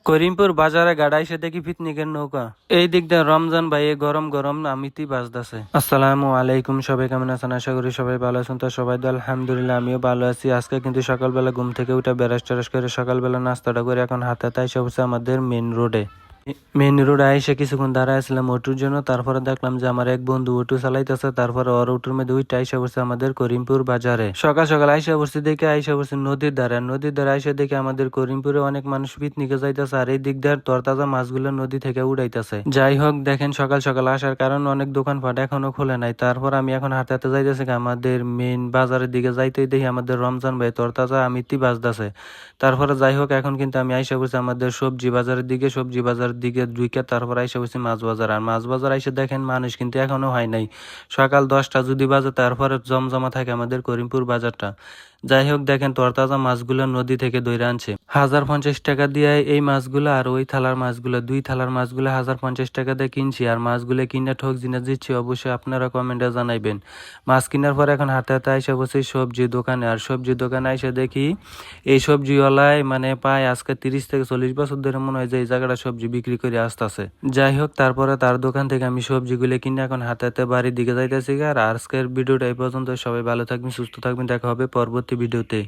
করিমপুর বাজারে গাড়াইছে দেখি পিকনিকের নৌকা। এই দিক দিয়ে রমজান ভাই গরম গরম আমিতি বাজদাছে। আসসালামু আলাইকুম, সবাই কেমন আছেন? আশা করি সবাই ভালো আছেন। তো সবাই তো আলহামদুলিল্লাহ আমিও ভালো আছি। আজকে কিন্তু সকালবেলা ঘুম থেকে উঠে ব্রাশ টারাশ করে সকালবেলা নাস্তাটা করে এখন হাতে তাইসে বসে আমাদের মেন রোডে। মেন রোডে আইসে কিছুক্ষণ দাঁড়ায় আসলাম অটোর জন্য। তারপরে দেখলাম যে আমার এক বন্ধু অটো চালাইতেছে। তারপরে ওর অটোর মধ্যে উঠে আইসা বসে আমাদের করিমপুর বাজারে। সকাল সকাল আইসা বসে দেখে আইসা বসে নদীর ধারে। নদীর ধারে আইসা দেখে আমাদের করিমপুরে অনেক মানুষ পিকনিকে যাইতেছে। আর এই দিক দিয়ে তরতাজা মাছগুলো নদী থেকে উড়াইতেছে। যাই হোক, দেখেন সকাল সকাল আসার কারণে অনেক দোকানপাট এখনো খোলে নাই। তারপর আমি এখন হাতে হাতে যাইতেছি আমাদের মেন বাজারের দিকে। যাইতেই দেখি আমাদের রমজান ভাই তরতাজা আমিতি বাজদাছে। তারপরে যাই হোক, এখন কিন্তু আমি আইসা বসে আমাদের সবজি বাজারের দিকে। সবজি বাজারের দিকে ঢুকে তারপর আইসা বসে মাছ বাজার। আর মাছ বাজার আইসে দেখেন মানুষ কিন্তু এখনো হয় নাই। সকাল 10টা যদি বাজে তারপরে জমজমা থাকে আমাদের করিমপুর বাজারটা। যাই হোক, দেখেন তরতাজা মাছগুলো নদী থেকে ধরে আনছে। 1050 টাকা দিয়ে এই মাছগুলো আর ওই থালার মাছগুলো, দুই থালার মাছগুলো 1050 টাকা দিয়ে কিনছি। আর মাছগুলো কিনে ঠক জিনিস দিচ্ছি, অবশ্যই আপনারা কমেন্টে জানাইবেন। মাছ কেনার পর এখন হাতে হাতে আইসা বসে সবজি দোকানে। আর সবজি দোকানে আইসা দেখি এই সবজিওয়ালায় মানে পায় আজকে 30 থেকে 40 বছর ধরে মনে হয় যে এই জায়গাটা সবজি বিক্রি করে আসতেছে। যাই হোক, তারপরে তার দোকান থেকে আমি সবজিগুলো কিনে এখন হাতে হাতে বাড়ির দিকে যাইতেছি। আর আজকের ভিডিওটা এই পর্যন্ত। সবাই ভালো থাকবেন, সুস্থ থাকবেন, দেখা হবে পরবর্তী ভিডিওতে।